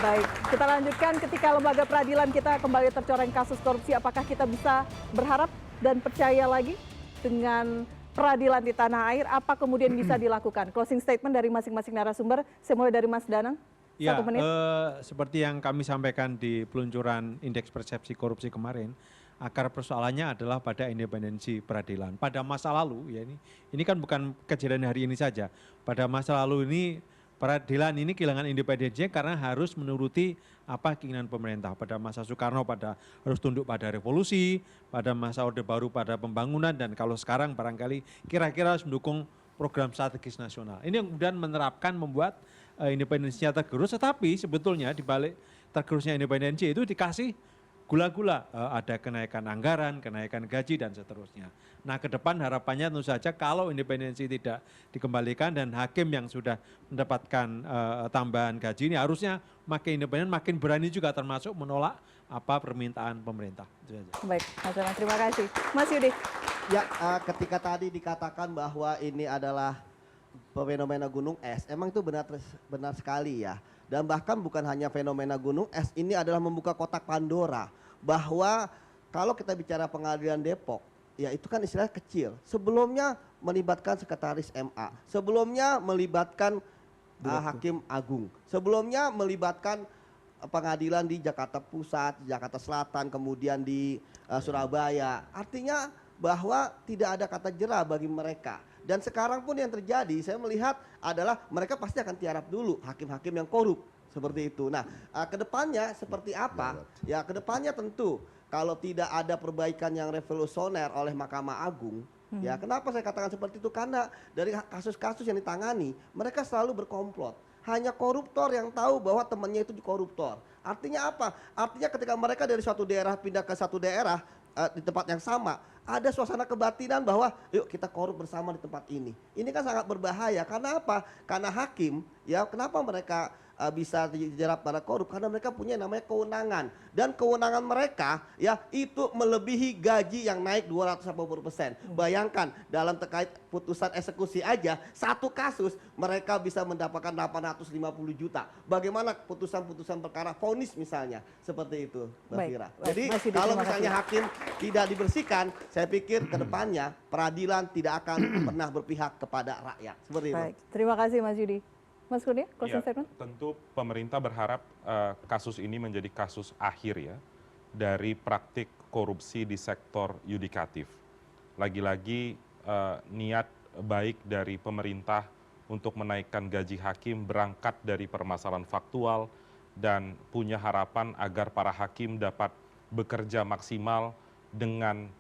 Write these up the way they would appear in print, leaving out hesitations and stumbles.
Baik, kita lanjutkan ketika lembaga peradilan kita kembali tercoreng kasus korupsi, apakah kita bisa berharap dan percaya lagi dengan peradilan di tanah air? Apa kemudian bisa dilakukan? Closing statement dari masing-masing narasumber, saya mulai dari Mas Danang, Ya, 1 menit. seperti yang kami sampaikan di peluncuran indeks persepsi korupsi kemarin, akar persoalannya adalah pada independensi peradilan. Pada masa lalu, ya ini kan bukan kejadian hari ini saja. Pada masa lalu ini peradilan ini kehilangan independensinya karena harus menuruti apa keinginan pemerintah. Pada masa Soekarno harus tunduk pada revolusi, pada masa Orde Baru pada pembangunan, dan kalau sekarang barangkali kira-kira harus mendukung program strategis nasional. Ini yang kemudian membuat independensinya tergerus, tetapi sebetulnya di balik tergerusnya independensi itu dikasih gula-gula, ada kenaikan anggaran, kenaikan gaji, dan seterusnya. Nah, ke depan harapannya tentu saja kalau independensi tidak dikembalikan dan hakim yang sudah mendapatkan tambahan gaji ini harusnya makin independen, makin berani juga termasuk menolak apa permintaan pemerintah. Itu saja. Baik, Mas Danang, terima kasih. Mas Yudi. Ya, ketika tadi dikatakan bahwa ini adalah fenomena gunung es, emang itu benar sekali ya. Dan bahkan bukan hanya fenomena gunung es, ini adalah membuka kotak Pandora. Bahwa kalau kita bicara pengadilan Depok, ya itu kan istilahnya kecil. Sebelumnya melibatkan sekretaris MA, sebelumnya melibatkan hakim agung, sebelumnya melibatkan pengadilan di Jakarta Pusat, Jakarta Selatan, kemudian di Surabaya. Artinya bahwa tidak ada kata jera bagi mereka. Dan sekarang pun yang terjadi, saya melihat adalah mereka pasti akan tiarap dulu hakim-hakim yang korup seperti itu. Nah, kedepannya seperti apa? Ya, kedepannya tentu kalau tidak ada perbaikan yang revolusioner oleh Mahkamah Agung, ya kenapa saya katakan seperti itu? Karena dari kasus-kasus yang ditangani, mereka selalu berkomplot. Hanya koruptor yang tahu bahwa temannya itu koruptor. Artinya apa? Artinya ketika mereka dari suatu daerah pindah ke satu daerah di tempat yang sama, ada suasana kebatinan bahwa yuk kita korup bersama di tempat ini. Ini kan sangat berbahaya. Karena apa? Karena hakim, ya kenapa mereka bisa dijerat pada korup? Karena mereka punya namanya kewenangan. Dan kewenangan mereka ya itu melebihi gaji yang naik 280%. Bayangkan dalam terkait putusan eksekusi aja, satu kasus mereka bisa mendapatkan 850 juta. Bagaimana putusan-putusan perkara vonis misalnya. Seperti itu, Mbak Fira. Jadi kalau misalnya hakim tidak dibersihkan, saya pikir ke depannya peradilan tidak akan pernah berpihak kepada rakyat. Seperti itu. Baik, terima kasih Mas Yudi. Mas Kurnia, closing statement? Tentu pemerintah berharap kasus ini menjadi kasus akhir ya dari praktik korupsi di sektor yudikatif. Lagi-lagi niat baik dari pemerintah untuk menaikkan gaji hakim berangkat dari permasalahan faktual dan punya harapan agar para hakim dapat bekerja maksimal dengan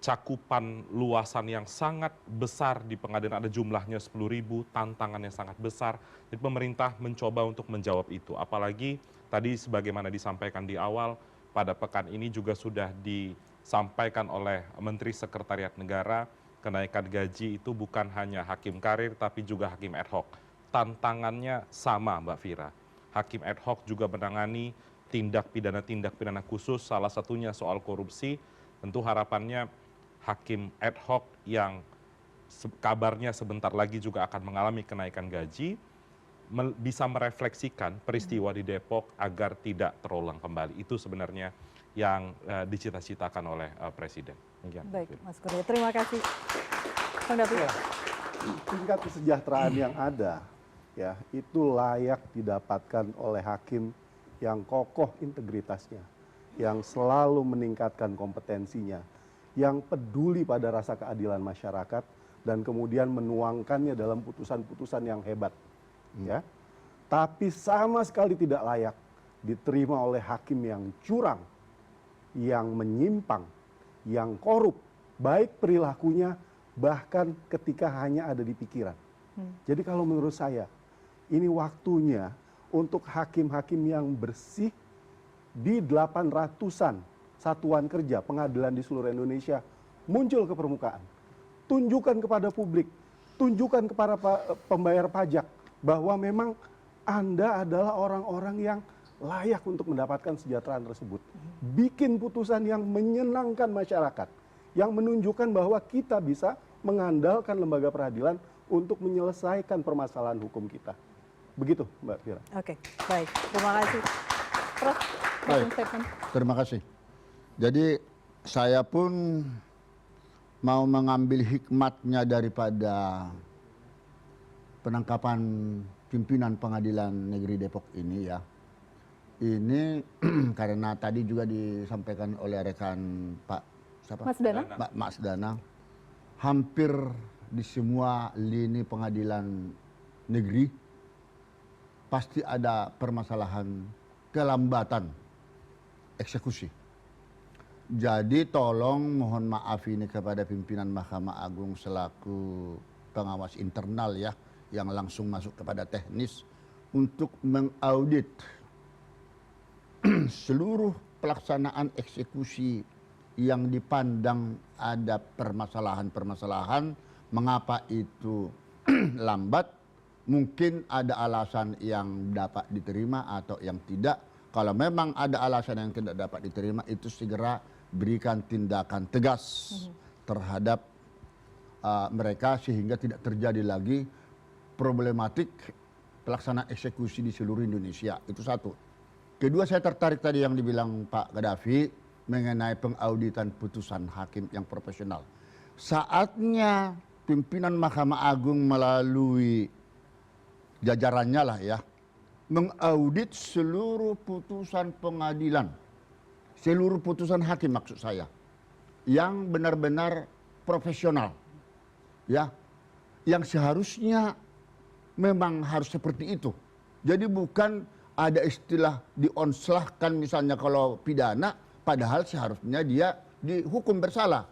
cakupan luasan yang sangat besar di pengadilan, ada jumlahnya 10.000, tantangannya sangat besar. Jadi pemerintah mencoba untuk menjawab itu. Apalagi tadi sebagaimana disampaikan di awal, pada pekan ini juga sudah disampaikan oleh Menteri Sekretariat Negara, kenaikan gaji itu bukan hanya hakim karir tapi juga hakim ad hoc. Tantangannya sama, Mbak Fira. Hakim ad hoc juga menangani tindak pidana khusus, salah satunya soal korupsi. Tentu harapannya hakim ad hoc yang kabarnya sebentar lagi juga akan mengalami kenaikan gaji, bisa merefleksikan peristiwa di Depok agar tidak terulang kembali. Itu sebenarnya yang dicita-citakan oleh Presiden. Baik, Mas Kurnia, terima kasih. Tingkat kesejahteraan yang ada, ya itu layak didapatkan oleh hakim yang kokoh integritasnya, yang selalu meningkatkan kompetensinya, yang peduli pada rasa keadilan masyarakat dan kemudian menuangkannya dalam putusan-putusan yang hebat, ya. Tapi sama sekali tidak layak diterima oleh hakim yang curang, yang menyimpang, yang korup, baik perilakunya bahkan ketika hanya ada di pikiran. Jadi kalau menurut saya ini waktunya untuk hakim-hakim yang bersih di 800-an satuan kerja pengadilan di seluruh Indonesia muncul ke permukaan. Tunjukkan kepada publik, tunjukkan kepada pembayar pajak bahwa memang Anda adalah orang-orang yang layak untuk mendapatkan kesejahteraan tersebut. Bikin putusan yang menyenangkan masyarakat, yang menunjukkan bahwa kita bisa mengandalkan lembaga peradilan untuk menyelesaikan permasalahan hukum kita. Begitu Mbak Fira. Oke, baik. Terima kasih. Prof, closing statement. Terima kasih. Jadi saya pun mau mengambil hikmatnya daripada penangkapan pimpinan Pengadilan Negeri Depok ini ya. Ini karena tadi juga disampaikan oleh rekan Pak siapa? Mas Dana. Pak Mas Dana. Hampir di semua lini pengadilan negeri pasti ada permasalahan kelambatan eksekusi. Jadi tolong mohon maaf ini kepada pimpinan Mahkamah Agung selaku pengawas internal ya, yang langsung masuk kepada teknis untuk mengaudit seluruh pelaksanaan eksekusi yang dipandang ada permasalahan-permasalahan, mengapa itu lambat, mungkin ada alasan yang dapat diterima atau yang tidak. Kalau memang ada alasan yang tidak dapat diterima, itu segera berikan tindakan tegas terhadap mereka sehingga tidak terjadi lagi problematik pelaksanaan eksekusi di seluruh Indonesia. Itu satu. Kedua, saya tertarik tadi yang dibilang Pak Gaddafi mengenai pengauditan putusan hakim yang profesional. Saatnya pimpinan Mahkamah Agung melalui jajarannya lah ya, mengaudit seluruh putusan pengadilan, seluruh putusan hakim maksud saya, yang benar-benar profesional, ya, yang seharusnya memang harus seperti itu. Jadi bukan ada istilah dionslahkan misalnya kalau pidana, padahal seharusnya dia dihukum bersalah.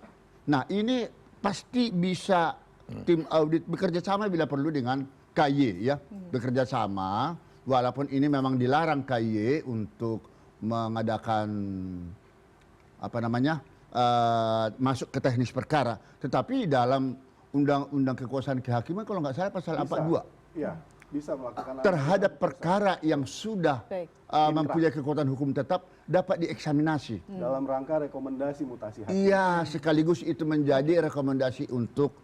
Nah ini pasti bisa tim audit bekerja sama bila perlu dengan KY ya, bekerja sama. Walaupun ini memang dilarang KY untuk mengadakan masuk ke teknis perkara, tetapi dalam undang-undang kekuasaan kehakiman kalau nggak salah pasal 42 Iya, bisa melakukan terhadap perkara yang sudah mempunyai kekuatan hukum tetap dapat dieksaminasi dalam rangka rekomendasi mutasi hakim. Iya, sekaligus itu menjadi rekomendasi untuk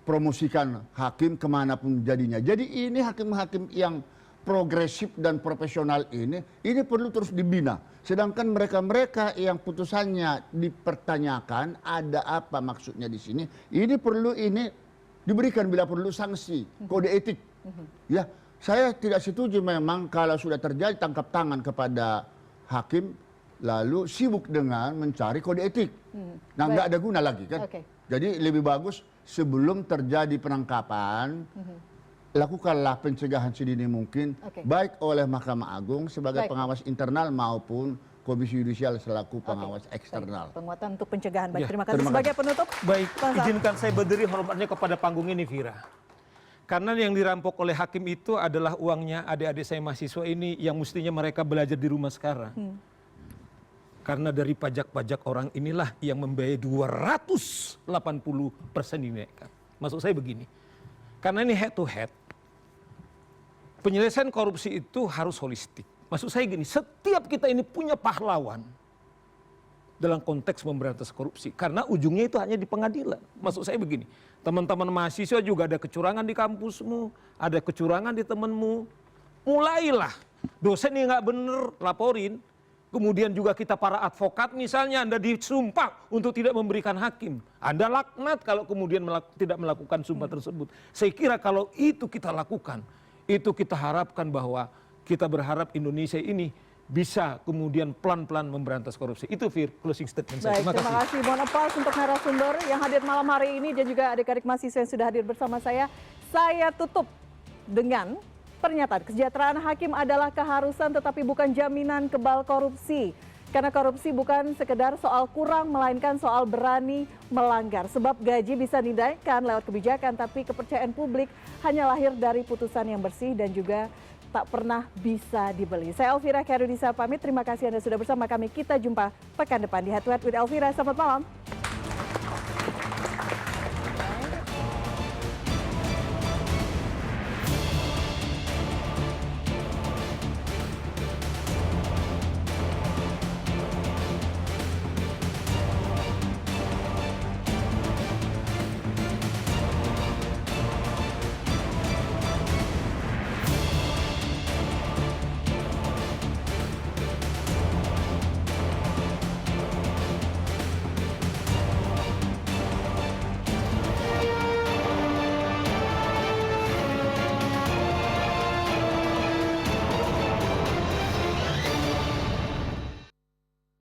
promosikan hakim kemanapun jadinya. Jadi ini hakim-hakim yang progresif dan profesional ini perlu terus dibina. Sedangkan mereka-mereka yang putusannya dipertanyakan ada apa maksudnya di sini, ini perlu diberikan bila perlu sanksi, kode etik. Ya, saya tidak setuju memang kalau sudah terjadi tangkap tangan kepada hakim lalu sibuk dengan mencari kode etik. Nah, nggak ada guna lagi kan. Jadi lebih bagus sebelum terjadi penangkapan, lakukanlah pencegahan sedini mungkin, baik oleh Mahkamah Agung sebagai pengawas internal maupun Komisi Yudisial selaku pengawas eksternal. Penguatan untuk pencegahan. Baik, Ya, terima kasih. Sebagai penutup, Baik, Bang Saad. izinkan saya berdiri hormatnya kepada panggung ini, Vira. Karena yang dirampok oleh hakim itu adalah uangnya adik-adik saya mahasiswa ini yang mestinya mereka belajar di rumah sekarang. Karena dari pajak-pajak orang inilah yang membiayai 280% dinaikkan. Maksud saya begini, karena ini head to head, penyelesaian korupsi itu harus holistik. Maksud saya gini, setiap kita ini punya pahlawan dalam konteks memberantas korupsi. Karena ujungnya itu hanya di pengadilan. Maksud saya begini, teman-teman mahasiswa juga ada kecurangan di kampusmu, ada kecurangan di temanmu. Mulailah, dosen yang nggak bener laporin. Kemudian juga kita para advokat misalnya Anda disumpah untuk tidak memberikan hakim. Anda laknat kalau kemudian tidak melakukan sumpah tersebut. Saya kira kalau itu kita lakukan, itu kita harapkan bahwa kita berharap Indonesia ini bisa kemudian pelan-pelan memberantas korupsi. Itu Fir, closing statement saya. Baik, terima kasih. Mohon applause untuk narasumber yang hadir malam hari ini dan juga adik-adik mahasiswa yang sudah hadir bersama saya. Saya tutup dengan pernyataan kesejahteraan hakim adalah keharusan tetapi bukan jaminan kebal korupsi. Karena korupsi bukan sekedar soal kurang, melainkan soal berani melanggar. Sebab gaji bisa dinaikkan lewat kebijakan, tapi kepercayaan publik hanya lahir dari putusan yang bersih dan juga tak pernah bisa dibeli. Saya Elvira Khairunisa pamit, terima kasih Anda sudah bersama kami. Kita jumpa pekan depan di Head to Head with Elvira. Selamat malam.